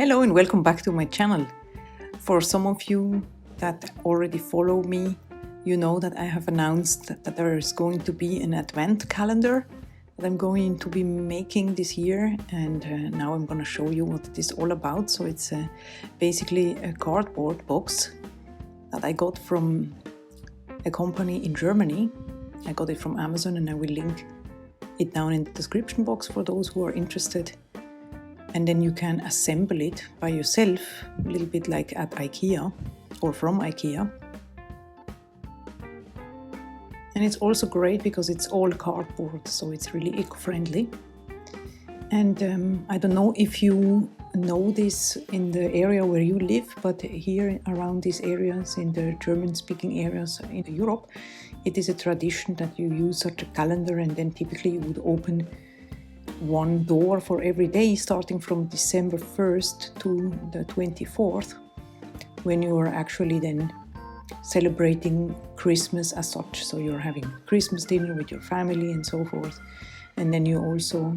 Hello and welcome back to my channel. For some of you that already follow me, you know that I have announced that there is going to be an advent calendar that I'm going to be making this year, and now I'm going to show you what it is all about. So it's basically a cardboard box that I got from a company in Germany. I got it from Amazon and I will link it down in the description box for those who are interested. And then you can assemble it by yourself, a little bit like at IKEA or from IKEA. And it's also great because it's all cardboard, so it's really eco-friendly. And I don't know if you know this in the area where you live, but here around these areas, in the German-speaking areas in Europe, it is a tradition that you use such a calendar, and then typically you would open one door for every day starting from December 1st to the 24th, when you are actually then celebrating Christmas as such. So you're having Christmas dinner with your family and so forth, and then you also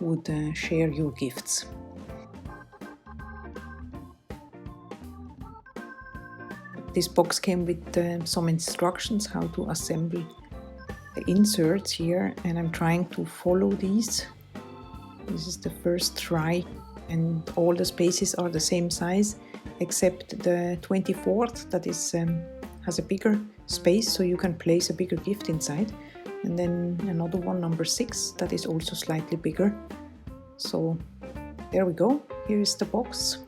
would share your gifts. This box came with some instructions how to assemble the inserts here, and I'm trying to follow these. This is the first try, and all the spaces are the same size except the 24th that is has a bigger space, so you can place a bigger gift inside, and then another one, number 6, that is also slightly bigger. So there we go, here is the box.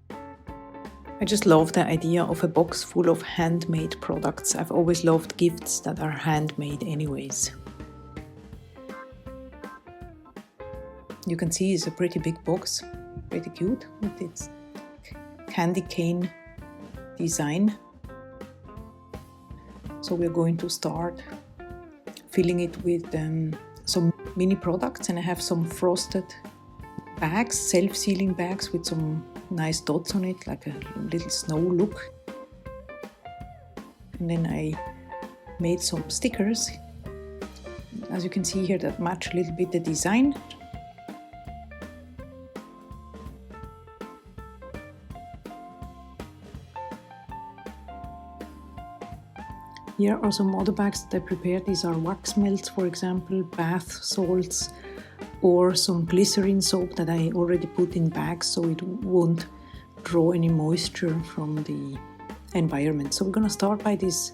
I just love the idea of a box full of handmade products. I've always loved gifts that are handmade anyways. You can see it's a pretty big box, pretty cute with its candy cane design. So we're going to start filling it with some mini products, and I have some frosted bags, self-sealing bags with some nice dots on it, like a little snow look. And then I made some stickers, as you can see here, that match a little bit the design. Here are some other bags that I prepared. These are wax melts, for example, bath salts, or some glycerin soap that I already put in bags so it won't draw any moisture from the environment. So we're gonna start by these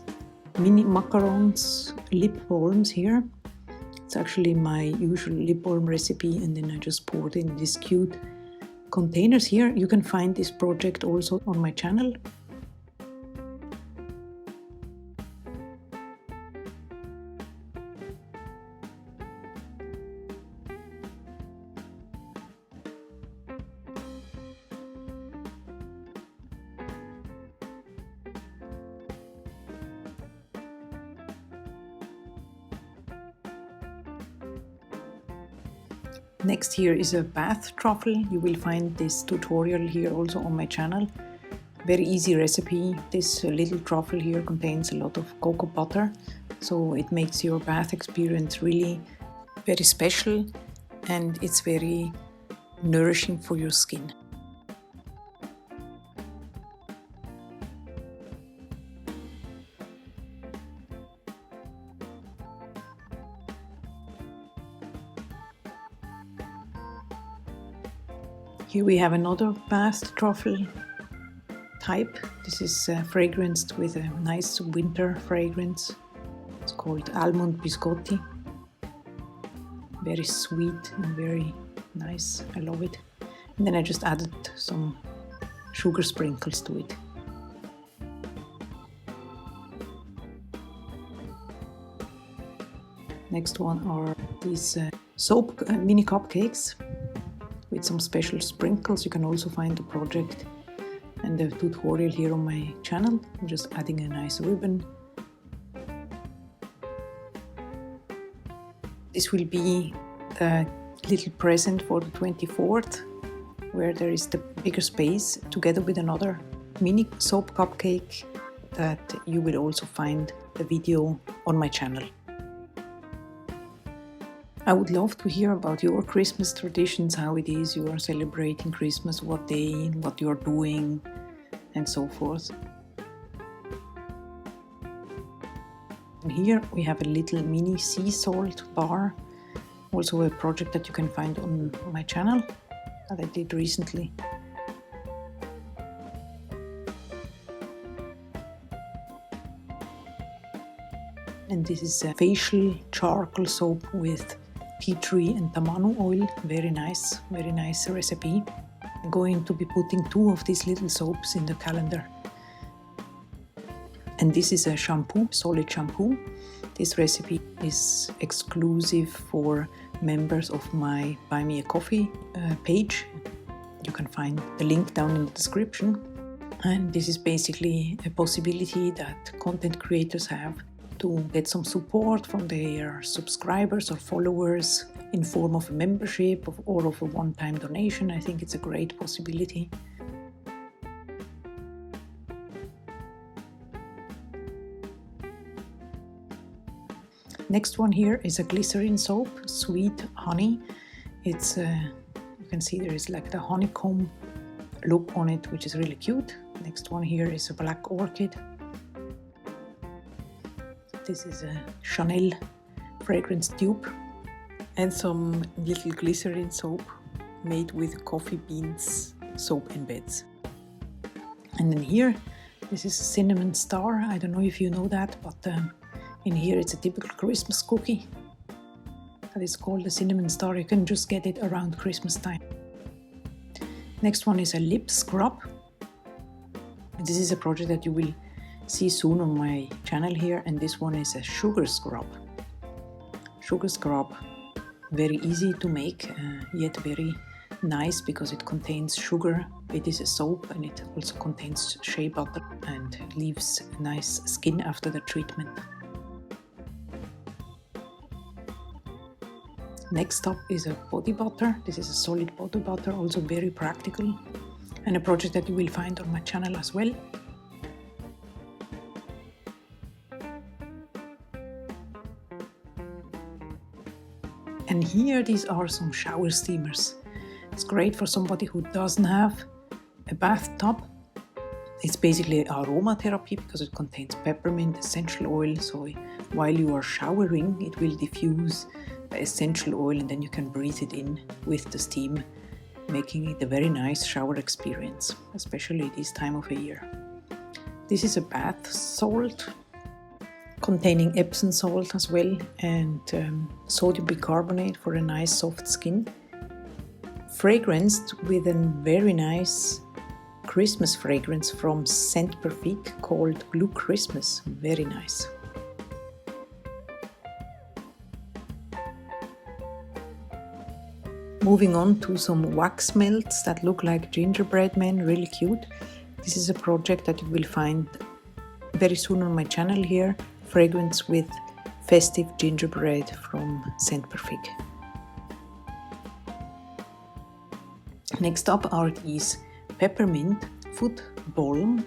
mini Macarons lip balms here. It's actually my usual lip balm recipe, and then I just poured in these cute containers here. You can find this project also on my channel. Next here is a bath truffle. You will find this tutorial here also on my channel. Very easy recipe. This little truffle here contains a lot of cocoa butter, so it makes your bath experience really very special, and it's very nourishing for your skin. Here we have another bath truffle type. This is fragranced with a nice winter fragrance. It's called almond biscotti. Very sweet and very nice. I love it. And then I just added some sugar sprinkles to it. Next one are these soap mini cupcakes with some special sprinkles. You can also find the project and the tutorial here on my channel. I'm just adding a nice ribbon. This will be the little present for the 24th, where there is the bigger space, together with another mini soap cupcake that you will also find the video on my channel. I would love to hear about your Christmas traditions, how it is you are celebrating Christmas, what day, what you're doing, and so forth. And here we have a little mini sea salt bar, also a project that you can find on my channel that I did recently. And this is a facial charcoal soap with tea tree and tamanu oil. Very nice recipe. I'm going to be putting 2 of these little soaps in the calendar. And this is a shampoo, solid shampoo. This recipe is exclusive for members of my Buy Me a Coffee page. You can find the link down in the description. And this is basically a possibility that content creators have to get some support from their subscribers or followers in form of a membership or of a one-time donation. I think it's a great possibility. Next one here is a glycerin soap, sweet honey. It's you can see there is like the honeycomb look on it, which is really cute. Next one here is a black orchid. This is a Chanel fragrance tube and some little glycerin soap made with coffee beans soap embeds. And then here, this is a cinnamon star. I don't know if you know that, but in here it's a typical Christmas cookie that is called the cinnamon star. You can just get it around Christmas time. Next one is a lip scrub. This is a project that you will see soon on my channel here, and this one is a sugar scrub. Sugar scrub, very easy to make, yet very nice because it contains sugar. It is a soap and it also contains shea butter and leaves nice skin after the treatment. Next up is a body butter. This is a solid body butter, also very practical, and a project that you will find on my channel as well. And here these are some shower steamers. It's great for somebody who doesn't have a bathtub. It's basically aromatherapy because it contains peppermint, essential oil. So while you are showering, it will diffuse the essential oil and then you can breathe it in with the steam, making it a very nice shower experience, especially this time of the year. This is a bath salt containing Epsom salt as well and sodium bicarbonate for a nice soft skin. Fragranced with a very nice Christmas fragrance from Scent Perfect called Blue Christmas. Very nice. Moving on to some wax melts that look like gingerbread men, really cute. This is a project that you will find very soon on my channel here. Fragrance with festive gingerbread from Scent Perfect. Next up are these Peppermint foot balm.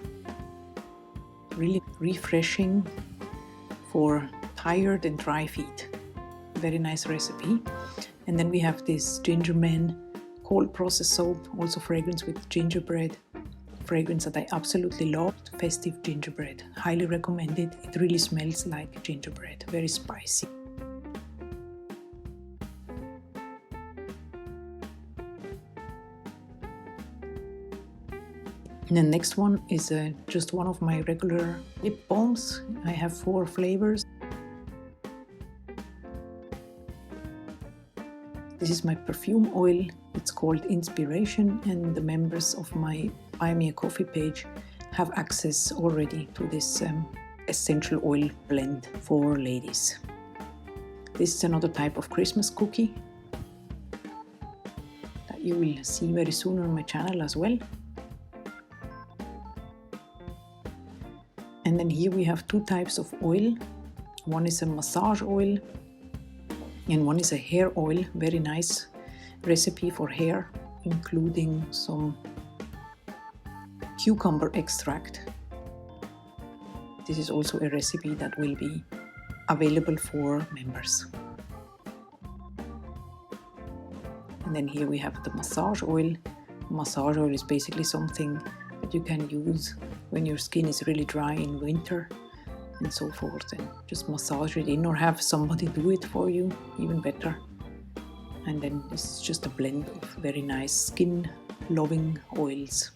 Really refreshing for tired and dry feet. Very nice recipe. And then we have this Gingerman cold process soap, also fragrance with gingerbread. Fragrance that I absolutely loved, festive gingerbread. Highly recommended. It really smells like gingerbread, very spicy. And the next one is just one of my regular lip balms. I have 4 flavors. This is my perfume oil. It's called Inspiration, and the members of my Buy Me a Coffee page have access already to this essential oil blend for ladies. This is another type of Christmas cookie that you will see very soon on my channel as well. And then here we have 2 types of oil. One is a massage oil and one is a hair oil. Very nice recipe for hair, including some cucumber extract. This is also a recipe that will be available for members. And then here we have the massage oil. Massage oil is basically something that you can use when your skin is really dry in winter and so forth, and just massage it in or have somebody do it for you, even better. And then this is just a blend of very nice skin loving oils.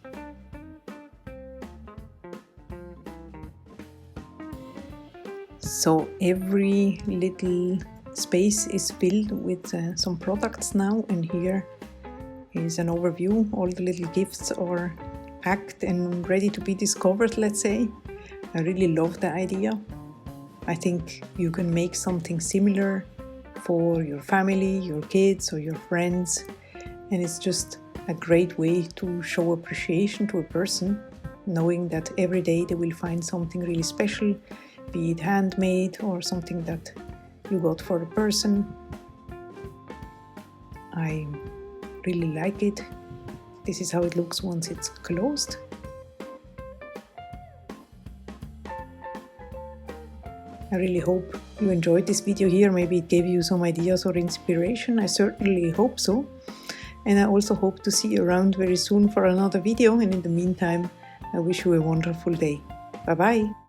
So every little space is filled with some products now, and here is an overview. All the little gifts are packed and ready to be discovered, let's say. I really love the idea. I think you can make something similar for your family, your kids or your friends, and it's just a great way to show appreciation to a person, knowing that every day they will find something really special, be it handmade or something that you got for a person. I really like it. This is how it looks once it's closed. I really hope you enjoyed this video here. Maybe it gave you some ideas or inspiration. I certainly hope so. And I also hope to see you around very soon for another video. And in the meantime, I wish you a wonderful day. Bye bye.